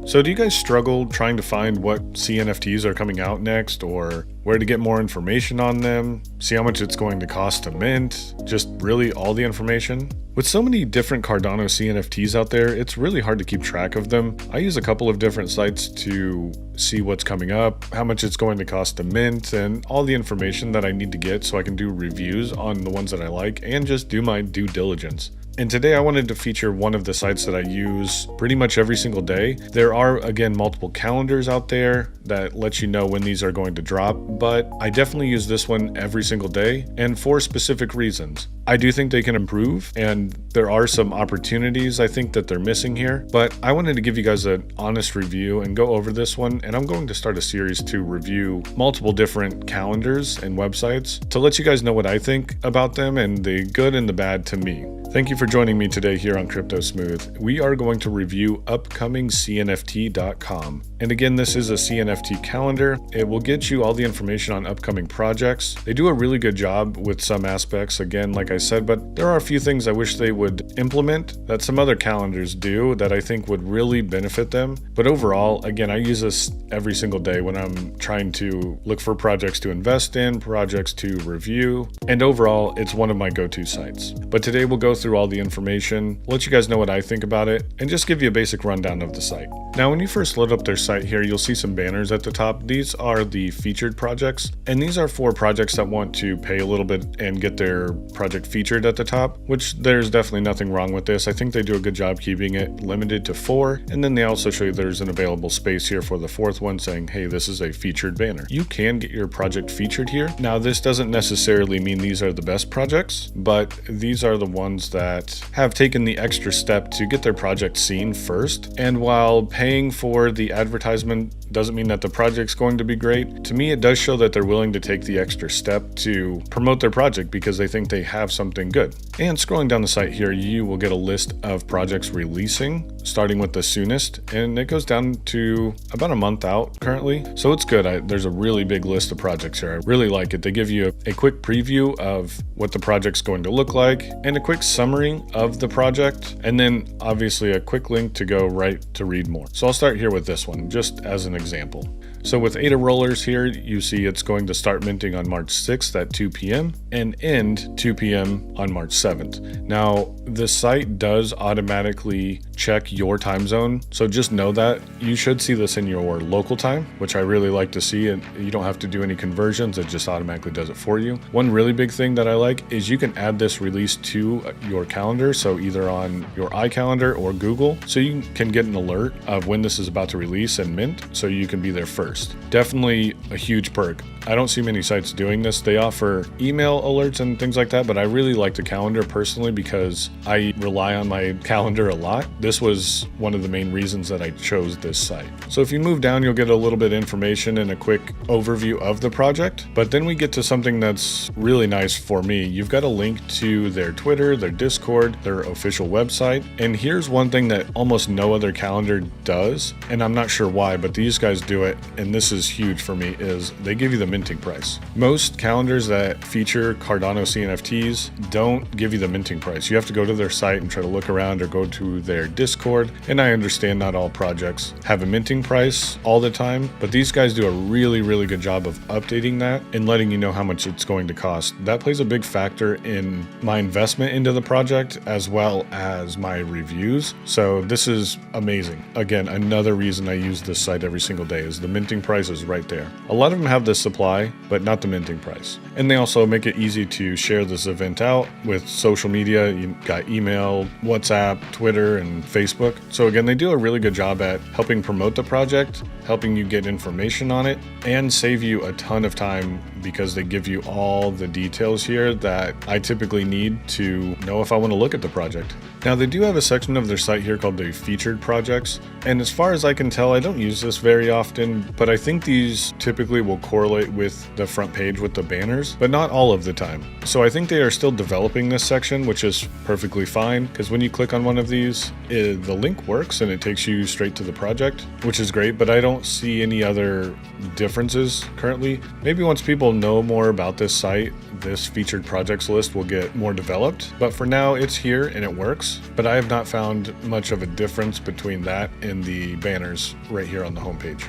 So do you guys struggle trying to find what CNFTs are coming out next, or where to get more information on them, see how much it's going to cost to mint, just really all the information? With so many different Cardano CNFTs out there, it's really hard to keep track of them. I use a couple of different sites to see what's coming up, how much it's going to cost to mint, and all the information that I need to get so I can do reviews on the ones that I like and just do my due diligence. And today I wanted to feature one of the sites that I use pretty much every single day. There are, again, multiple calendars out there that let you know when these are going to drop, but I definitely use this one every single day and for specific reasons. I do think they can improve, and there are some opportunities I think that they're missing here, but I wanted to give you guys an honest review and go over this one, and I'm going to start a series to review multiple different calendars and websites to let you guys know what I think about them and the good and the bad to me. Thank you for joining me today here on Crypto Smooth. We are going to review UpcomingCNFT.com. And again, this is a CNFT calendar. It will get you all the information on upcoming projects. They do a really good job with some aspects, again, like I said, but there are a few things I wish they would implement that some other calendars do that I think would really benefit them. But overall, again, I use this every single day when I'm trying to look for projects to invest in, projects to review, and overall, it's one of my go-to sites. But today we'll go through all the information, let you guys know what I think about it, and just give you a basic rundown of the site. Now, when you first load up their site here, you'll see some banners at the top. These are the featured projects, and these are for projects that want to pay a little bit and get their project featured at the top, which there's definitely nothing wrong with this. I think they do a good job keeping it limited to 4, and then they also show you there's an available space here for the 4th one saying, hey, this is a featured banner. You can get your project featured here. Now, this doesn't necessarily mean these are the best projects, but these are the ones that have taken the extra step to get their project seen first. And while paying for the advertisement doesn't mean that the project's going to be great, to me it does show that they're willing to take the extra step to promote their project because they think they have something good. And scrolling down the site here, you will get a list of projects releasing, starting with the soonest, and it goes down to about a month out currently. So it's good. There's a really big list of projects here. I really like it. They give you a quick preview of what the project's going to look like and a quick summary of the project, and then obviously a quick link to go right to read more. So I'll start here with this one just as an example. So with ADA rollers here, you see it's going to start minting on March 6th at 2 p.m. and end 2 p.m. on March 7th. Now, the site does automatically check your time zone, so just know that you should see this in your local time, which I really like to see, and you don't have to do any conversions, it just automatically does it for you. One really big thing that I like is you can add this release to your calendar, so either on your iCalendar or Google, so you can get an alert of when this is about to release and mint, so you can be there first. Definitely a huge perk. I don't see many sites doing this. They offer email alerts and things like that, but I really like the calendar personally because I rely on my calendar a lot. This was one of the main reasons that I chose this site. So if you move down, you'll get a little bit of information and a quick overview of the project, but then we get to something that's really nice for me. You've got a link to their Twitter, their Discord, their official website, and here's one thing that almost no other calendar does, and I'm not sure why, but these guys do it, and this is huge for me, is they give you the minting price. Most calendars that feature Cardano CNFTs don't give you the minting price. You have to go to their site and try to look around or go to their Discord. And I understand not all projects have a minting price all the time, but these guys do a really, really good job of updating that and letting you know how much it's going to cost. That plays a big factor in my investment into the project as well as my reviews. So this is amazing. Again, another reason I use this site every single day is the minting price is right there. A lot of them have the supply, but not the minting price. And they also make it easy to share this event out with social media. You got email, WhatsApp, Twitter, and Facebook. So again, they do a really good job at helping promote the project, helping you get information on it, and save you a ton of time because they give you all the details here that I typically need to know if I want to look at the project. Now, they do have a section of their site here called the featured projects. And as far as I can tell, I don't use this very often, but I think these typically will correlate with the front page with the banners, but not all of the time. So I think they are still developing this section, which is perfectly fine, because when you click on one of these, the link works and it takes you straight to the project, which is great, but I don't see any other differences currently. Maybe once people know more about this site, this featured projects list will get more developed, but for now it's here and it works. links, but I have not found much of a difference between that and the banners right here on the homepage.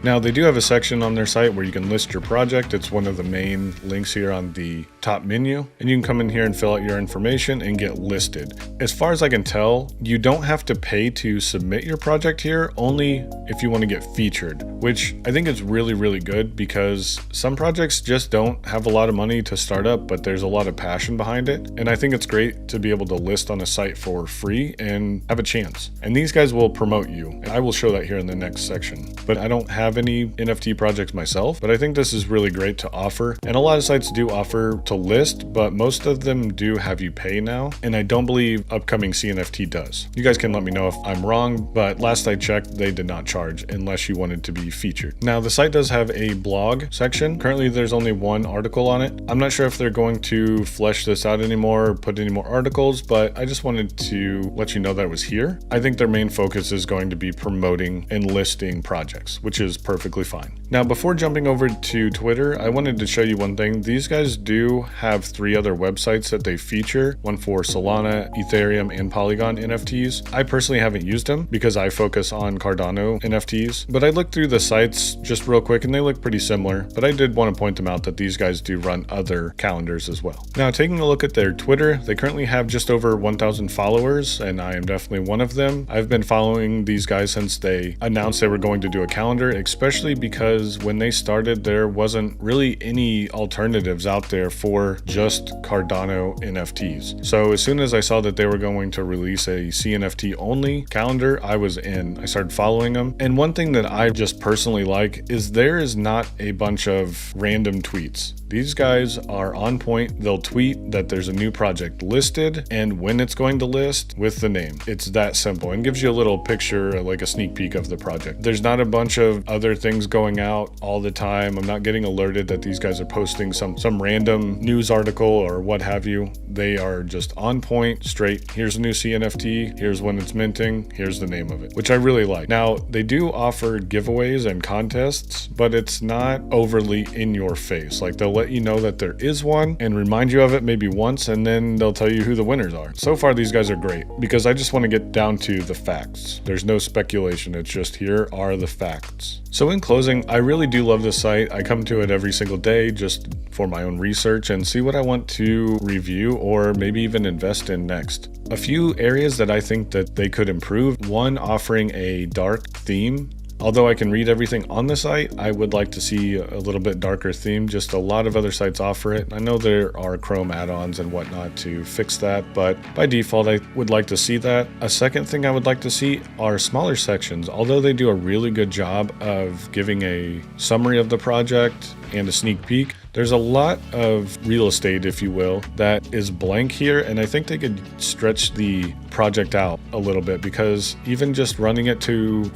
Now, they do have a section on their site where you can list your project. It's one of the main links here on the top menu, and you can come in here and fill out your information and get listed. As far as I can tell, you don't have to pay to submit your project here, only if you want to get featured, which I think is really, really good because some projects just don't have a lot of money to start up, but there's a lot of passion behind it. And I think it's great to be able to list on a site for free and have a chance. And these guys will promote you. I will show that here in the next section, but I don't have any NFT projects myself, but I think this is really great to offer. And a lot of sites do offer to list, but most of them do have you pay now. And I don't believe UpcomingCNFT does. You guys can let me know if I'm wrong, but last I checked, they did not charge unless you wanted to be featured. Now, the site does have a blog section. Currently, there's only one article on it. I'm not sure if they're going to flesh this out anymore or put any more articles, but I just wanted to let you know that it was here. I think their main focus is going to be promoting and listing projects, which is perfectly fine. Now, before jumping over to Twitter, I wanted to show you one thing. These guys do have 3 other websites that they feature, one for Solana, Ethereum, and Polygon NFTs. I personally haven't used them because I focus on Cardano NFTs, but I looked through the sites just real quick and they look pretty similar, but I did want to point them out that these guys do run other calendars as well. Now, taking a look at their Twitter, they currently have just over 1,000 followers, and I am definitely one of them. I've been following these guys since they announced they were going to do a calendar, especially because when they started, there wasn't really any alternatives out there for just Cardano NFTs. So as soon as I saw that they were going to release a CNFT only calendar, I was in. I started following them. And one thing that I just personally like is there is not a bunch of random tweets. These guys are on point. They'll tweet that there's a new project listed and when it's going to list with the name. It's that simple and gives you a little picture, like a sneak peek of the project. There's not a bunch of other things going out all the time. I'm not getting alerted that these guys are posting some random news article or what have you. They are just on point, straight. Here's a new CNFT. Here's when it's minting. Here's the name of it, which I really like. Now, they do offer giveaways and contests, but it's not overly in your face. Like, they'll let you know that there is one and remind you of it maybe once, and then they'll tell you who the winners are. So far, these guys are great because I just want to get down to the facts. There's no speculation. It's just here are the facts. So in closing, I really do love this site. I come to it every single day just for my own research and see what I want to review or maybe even invest in next. A few areas that I think that they could improve. One, offering a dark theme. Although I can read everything on the site, I would like to see a little bit darker theme. Just a lot of other sites offer it. I know there are Chrome add-ons and whatnot to fix that, but by default, I would like to see that. A second thing I would like to see are smaller sections. Although they do a really good job of giving a summary of the project and a sneak peek, there's a lot of real estate, if you will, that is blank here, and I think they could stretch the project out a little bit because even just running it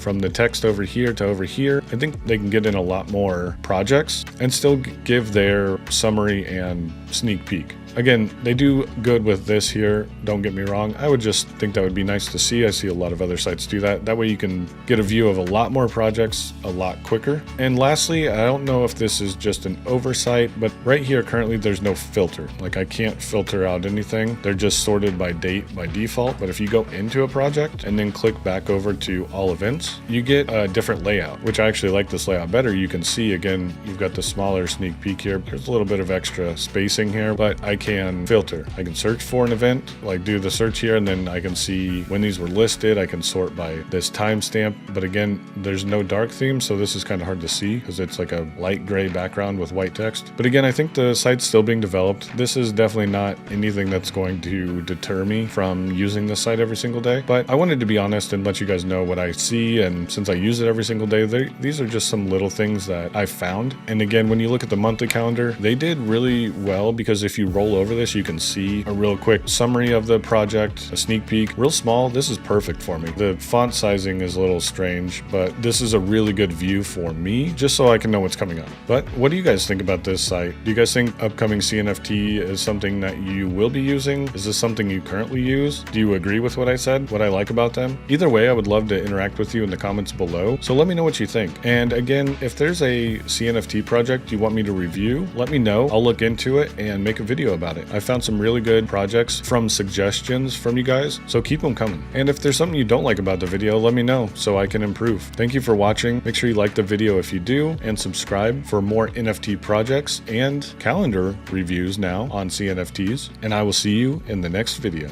from the text over here to over here, I think they can get in a lot more projects and still give their summary and sneak peek. Again, they do good with this here, don't get me wrong. I would just think that would be nice to see. I see a lot of other sites do that. That way you can get a view of a lot more projects a lot quicker. And lastly, I don't know if this is just an oversight, but right here currently there's no filter. Like, I can't filter out anything. They're just sorted by date by default. But if you go into a project and then click back over to all events, you get a different layout, which I actually like this layout better. You can see, again, you've got the smaller sneak peek here. There's a little bit of extra spacing here, but I can filter. I can search for an event, like do the search here, and then I can see when these were listed. I can sort by this timestamp, but again, there's no dark theme, so this is kind of hard to see because it's like a light gray background with white text. But again, I think the site's still being developed. This is definitely not anything that's going to deter me from using this site every single day, but I wanted to be honest and let you guys know what I see, and since I use it every single day, these are just some little things that I found. And again, when you look at the monthly calendar, they did really well because if you roll over this, you can see a real quick summary of the project, a sneak peek, real small. This is perfect for me. The font sizing is a little strange, but this is a really good view for me, just so I can know what's coming up. But what do you guys think about this site? Do you guys think UpcomingCNFT is something that you will be using? Is this something you currently use? Do you agree with what I said, what I like about them? Either way, I would love to interact with you in the comments below, so let me know what you think. And again, if there's a CNFT project you want me to review, let me know. I'll look into it and make a video about it. about it. I found some really good projects from suggestions from you guys, so keep them coming. And if there's something you don't like about the video, let me know so I can improve. Thank you for watching. Make sure you like the video if you do, and subscribe for more NFT projects and calendar reviews now on CNFTs. And I will see you in the next video.